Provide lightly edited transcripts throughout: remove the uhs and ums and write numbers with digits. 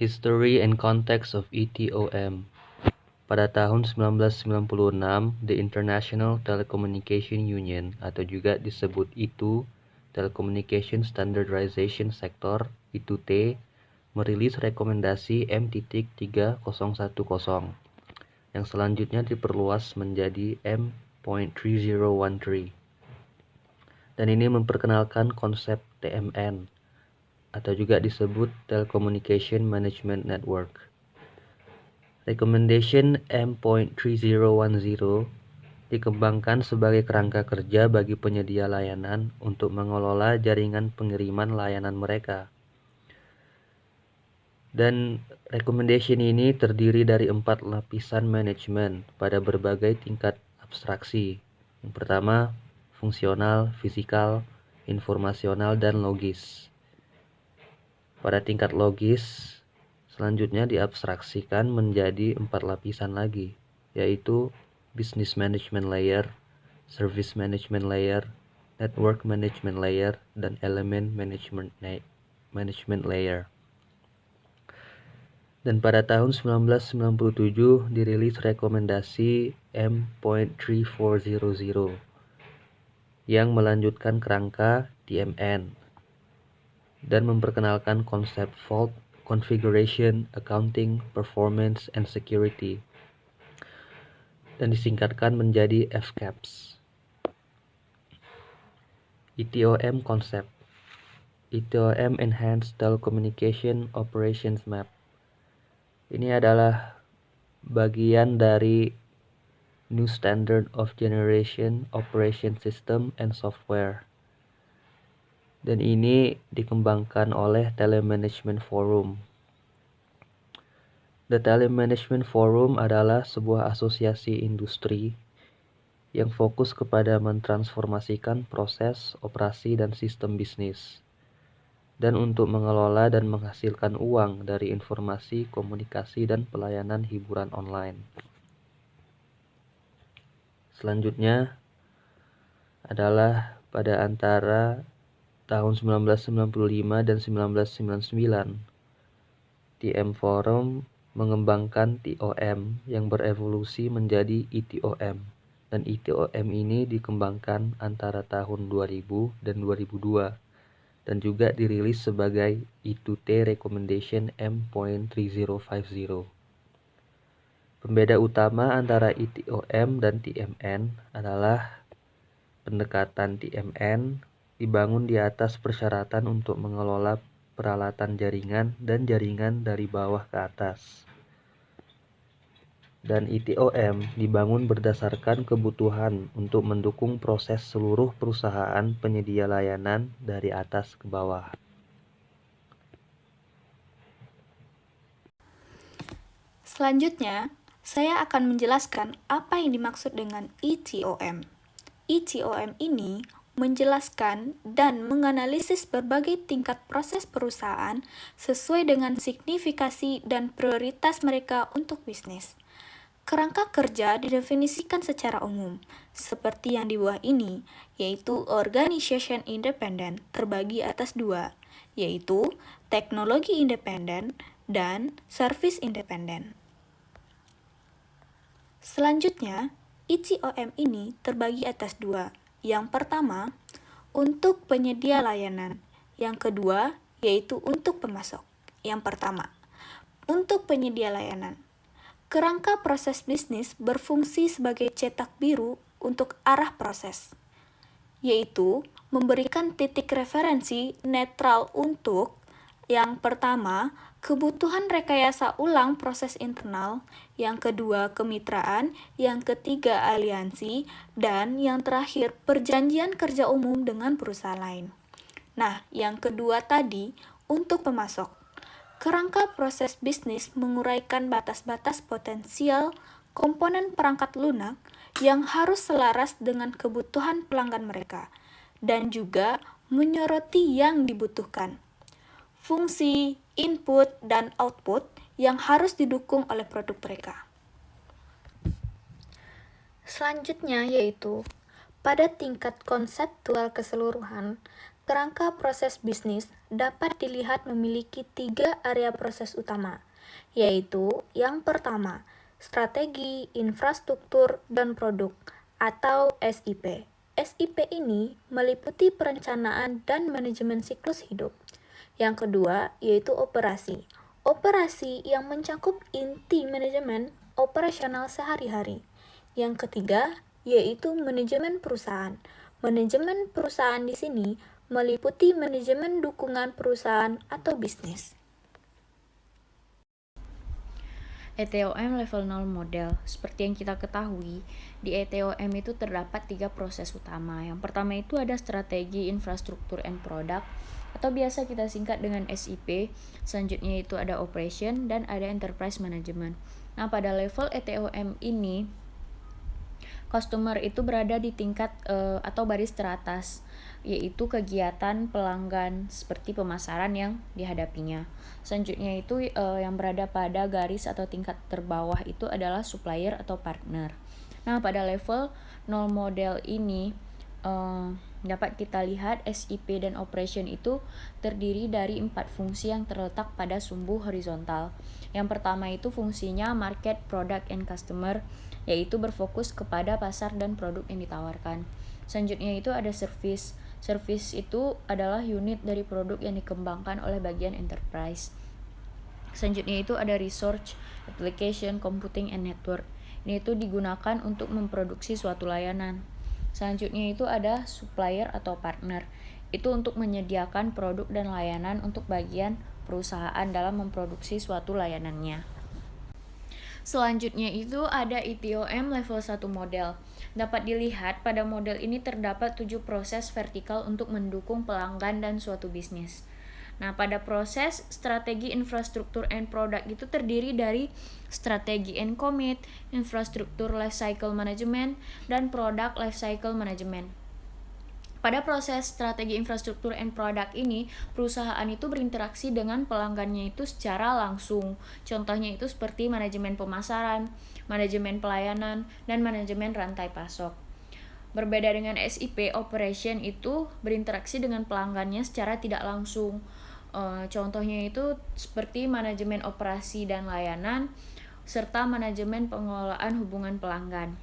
History and Context of ETOM. Pada tahun 1996, the International Telecommunication Union atau juga disebut ITU, Telecommunication Standardization Sector, ITU-T, merilis rekomendasi M.3010 yang selanjutnya diperluas menjadi M.3013. Dan ini memperkenalkan konsep TMN atau juga disebut Telecommunication Management Network. Recommendation M.3010 dikembangkan sebagai kerangka kerja bagi penyedia layanan untuk mengelola jaringan pengiriman layanan mereka. Dan recommendation ini terdiri dari 4 lapisan manajemen pada berbagai tingkat abstraksi. Yang pertama, fungsional, fisikal, informasional, dan logis. Pada tingkat logis, selanjutnya diabstraksikan menjadi 4 lapisan lagi, yaitu business management layer, service management layer, network management layer, dan element management layer. Dan pada tahun 1997 dirilis rekomendasi M.3400 yang melanjutkan kerangka TMN dan memperkenalkan konsep fault, configuration, accounting, performance, and security, dan disingkatkan menjadi FCAPS. ETOM Concept. ETOM Enhanced Telecommunication Operations Map. Ini adalah bagian dari New Standard of Generation Operation System and Software. Dan ini dikembangkan oleh Telemanagement Forum. The Telemanagement Forum adalah sebuah asosiasi industri yang fokus kepada mentransformasikan proses, operasi, dan sistem bisnis, dan untuk mengelola dan menghasilkan uang dari informasi, komunikasi, dan pelayanan hiburan online. Selanjutnya adalah pada antara tahun 1995 dan 1999, TM Forum mengembangkan TOM yang berevolusi menjadi ETOM, dan ETOM ini dikembangkan antara tahun 2000 dan 2002, dan juga dirilis sebagai ITU-T Recommendation M.3050. Pembeda utama antara ETOM dan TMN adalah pendekatan TMN dibangun di atas persyaratan untuk mengelola peralatan jaringan dan jaringan dari bawah ke atas. Dan ETOM dibangun berdasarkan kebutuhan untuk mendukung proses seluruh perusahaan penyedia layanan dari atas ke bawah. Selanjutnya, saya akan menjelaskan apa yang dimaksud dengan ETOM. ETOM ini menjelaskan dan menganalisis berbagai tingkat proses perusahaan sesuai dengan signifikasi dan prioritas mereka untuk bisnis. Kerangka kerja didefinisikan secara umum, seperti yang di bawah ini, yaitu Organization Independent terbagi atas 2, yaitu Teknologi Independen dan Service Independen. Selanjutnya, ETOM ini terbagi atas 2. Yang pertama, untuk penyedia layanan. Yang kedua, yaitu untuk pemasok. Yang pertama, untuk penyedia layanan. Kerangka proses bisnis berfungsi sebagai cetak biru untuk arah proses, yaitu memberikan titik referensi netral untuk yang pertama, kebutuhan rekayasa ulang proses internal, yang kedua kemitraan, yang ketiga aliansi, dan yang terakhir perjanjian kerja umum dengan perusahaan lain. Nah, yang kedua tadi untuk pemasok. Kerangka proses bisnis menguraikan batas-batas potensial komponen perangkat lunak yang harus selaras dengan kebutuhan pelanggan mereka, dan juga menyoroti yang dibutuhkan. Fungsi, input, dan output yang harus didukung oleh produk mereka. Selanjutnya yaitu pada tingkat konseptual keseluruhan, Kerangka proses bisnis dapat dilihat memiliki 3 area proses utama, yaitu yang pertama, strategi, infrastruktur, dan produk atau SIP. SIP ini meliputi perencanaan dan manajemen siklus hidup. Yang kedua, yaitu operasi. Operasi yang mencakup inti manajemen operasional sehari-hari. Yang ketiga, yaitu manajemen perusahaan. Manajemen perusahaan di sini meliputi manajemen dukungan perusahaan atau bisnis. ETOM level 0 model. Seperti yang kita ketahui, di ETOM itu terdapat 3 proses utama. Yang pertama itu ada strategi, infrastruktur, and product, atau biasa kita singkat dengan SIP. Selanjutnya itu ada operation dan ada enterprise management. Nah, pada level ETOM ini, customer itu berada di tingkat atau baris teratas, yaitu kegiatan pelanggan seperti pemasaran yang dihadapinya. Selanjutnya itu yang berada pada garis atau tingkat terbawah itu adalah supplier atau partner. Nah, pada level 0 model ini dapat kita lihat SIP dan operation itu terdiri dari 4 fungsi yang terletak pada sumbu horizontal. Yang pertama itu fungsinya market, product, and customer, yaitu berfokus kepada pasar dan produk yang ditawarkan. Selanjutnya itu ada service. Service itu adalah unit dari produk yang dikembangkan oleh bagian enterprise. Selanjutnya itu ada research, application, computing, and network. Ini itu digunakan untuk memproduksi suatu layanan. Selanjutnya itu ada supplier atau partner. Itu untuk menyediakan produk dan layanan untuk bagian perusahaan dalam memproduksi suatu layanannya. Selanjutnya itu ada ETOM level 1 model. Dapat dilihat pada model ini terdapat 7 proses vertikal untuk mendukung pelanggan dan suatu bisnis. Nah, pada proses strategi, infrastruktur, and product itu terdiri dari strategi and commit, infrastruktur lifecycle management, dan product lifecycle management. Pada proses strategi, infrastruktur, and product ini, perusahaan itu berinteraksi dengan pelanggannya itu secara langsung. Contohnya itu seperti manajemen pemasaran, manajemen pelayanan, dan manajemen rantai pasok. Berbeda dengan SIP, operation itu berinteraksi dengan pelanggannya secara tidak langsung. Contohnya itu seperti manajemen operasi dan layanan, serta manajemen pengelolaan hubungan pelanggan.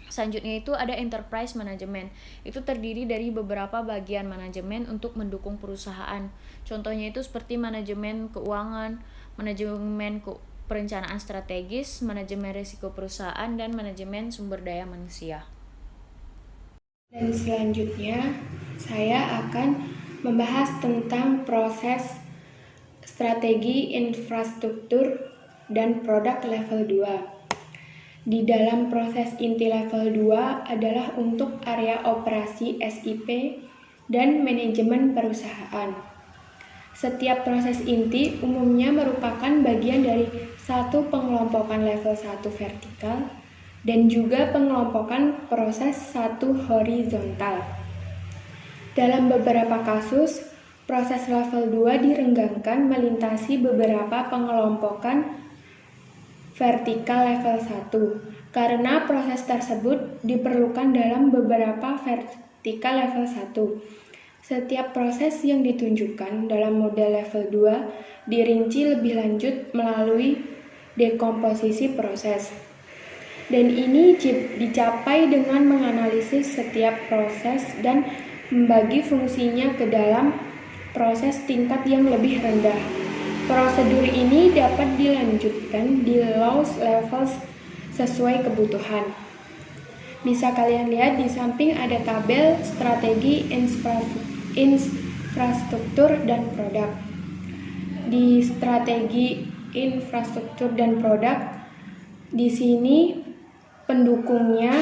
Selanjutnya itu ada enterprise management. Itu terdiri dari beberapa bagian manajemen untuk mendukung perusahaan. Contohnya itu seperti manajemen keuangan, manajemen perencanaan strategis, manajemen risiko perusahaan, dan manajemen sumber daya manusia. Dan selanjutnya saya akan membahas tentang proses strategi, infrastruktur, dan produk level 2. Di dalam proses inti level 2 adalah untuk area operasi SIP dan manajemen perusahaan. Setiap proses inti umumnya merupakan bagian dari satu pengelompokan level 1 vertikal dan juga pengelompokan proses 1 horizontal. Dalam beberapa kasus, proses level 2 direnggangkan melintasi beberapa pengelompokan vertikal level 1 karena proses tersebut diperlukan dalam beberapa vertikal level 1. Setiap proses yang ditunjukkan dalam model level 2 dirinci lebih lanjut melalui dekomposisi proses. Dan ini dicapai dengan menganalisis setiap proses dan membagi fungsinya ke dalam proses tingkat yang lebih rendah. Prosedur ini dapat dilanjutkan di low levels sesuai kebutuhan. Bisa kalian lihat di samping ada tabel strategi, infrastruktur, dan produk. Di strategi, infrastruktur, dan produk, di sini pendukungnya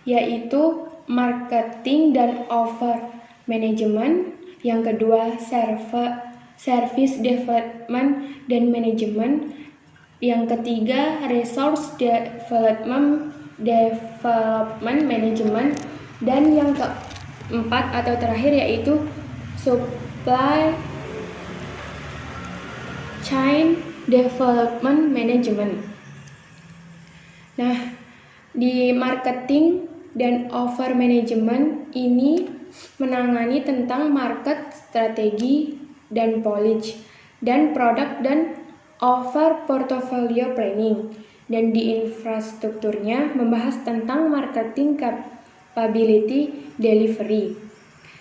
yaitu marketing dan offer management. Yang kedua, service development dan management. Yang ketiga, resource development management. Dan yang keempat atau terakhir yaitu supply chain development management. Nah, di marketing dan offer management ini menangani tentang market strategi dan policy dan produk dan offer portfolio planning. Dan di infrastrukturnya membahas tentang marketing capability delivery.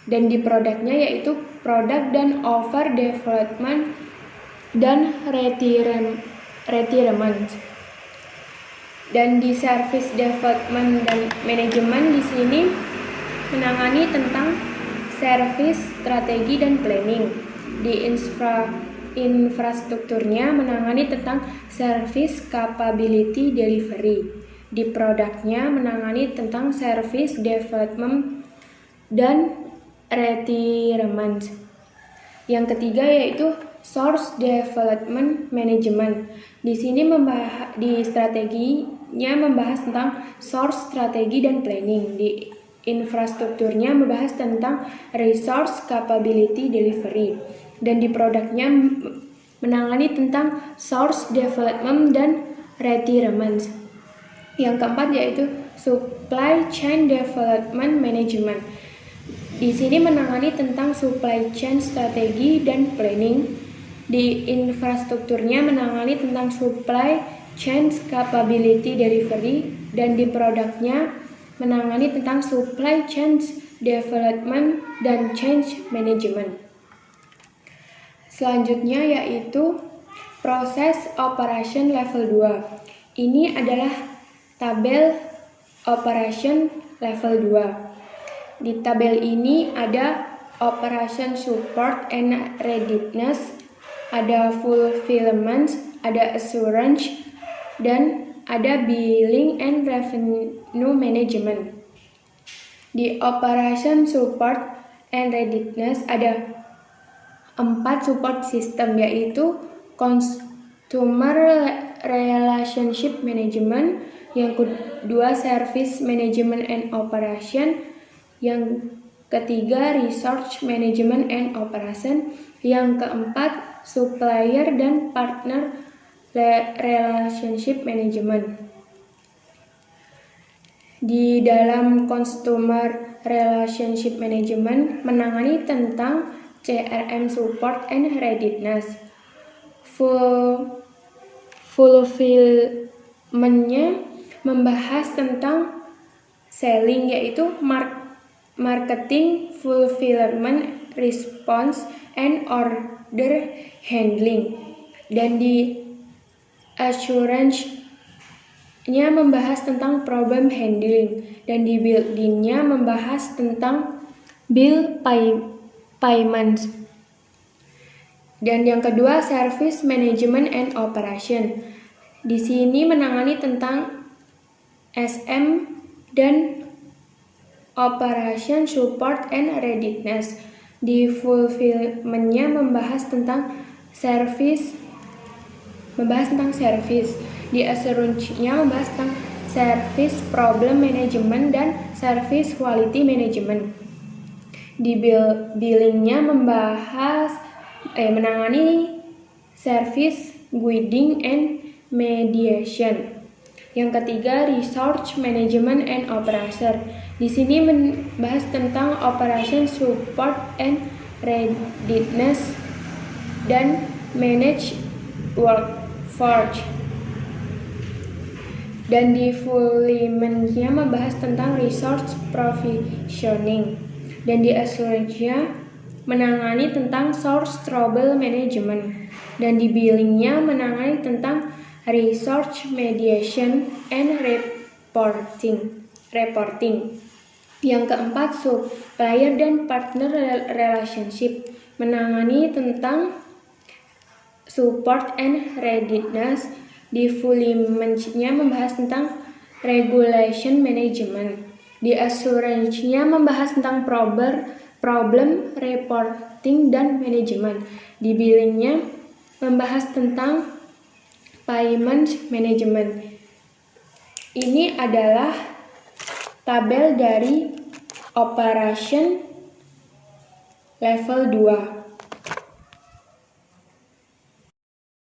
Dan di produknya yaitu product dan offer development dan retirement. Dan di service development dan manajemen di sini menangani tentang service strategi dan planning. Di infrastrukturnya menangani tentang service capability delivery. Di produknya menangani tentang service development dan retirement. Yang ketiga yaitu source development management. Di sini di strateginya membahas tentang source strategi dan planning. Di infrastrukturnya membahas tentang resource capability delivery. Dan di produknya menangani tentang source development dan retirement. Yang keempat yaitu supply chain development management. Di sini menangani tentang supply chain strategi dan planning. Di infrastrukturnya menangani tentang supply chain capability delivery. Dan di produknya menangani tentang supply chain development dan change management. Selanjutnya yaitu proses operation level 2. Ini adalah tabel operation level 2. Di tabel ini ada operation support and readiness, ada fulfillment, ada assurance, dan ada billing and revenue management. Di operation support and readiness ada 4 support system, yaitu customer relationship management, yang kedua service management and operation, yang ketiga research management and operation, yang keempat supplier dan partner relationship management. Di dalam customer relationship management menangani tentang CRM support and readiness. Fulfillment-nya membahas tentang selling, yaitu marketing, fulfillment, response, and order handling. Dan di assurance-nya membahas tentang problem handling. Dan di building-nya membahas tentang bill payments. Dan yang kedua service management and operation. Di sini menangani tentang SM dan operation support and readiness. Di fulfillment-nya membahas tentang service. Di assurance-nya membahas tentang service problem management dan service quality management. Di billing-nya menangani service guiding and mediation. Yang ketiga research management and operation. Di sini membahas tentang operation support and readiness dan manage workforce. Dan di fulfillment-nya membahas tentang resource provisioning. Dan di assurance-nya menangani tentang source trouble management. Dan di billing-nya menangani tentang research mediation and reporting. Yang keempat, supplier dan partner relationship menangani tentang support and readiness. Di fulfillment-nya membahas tentang regulation management. Di assurance-nya membahas tentang problem reporting dan management. Di billing-nya membahas tentang payment management. Ini adalah tabel dari operation level 2.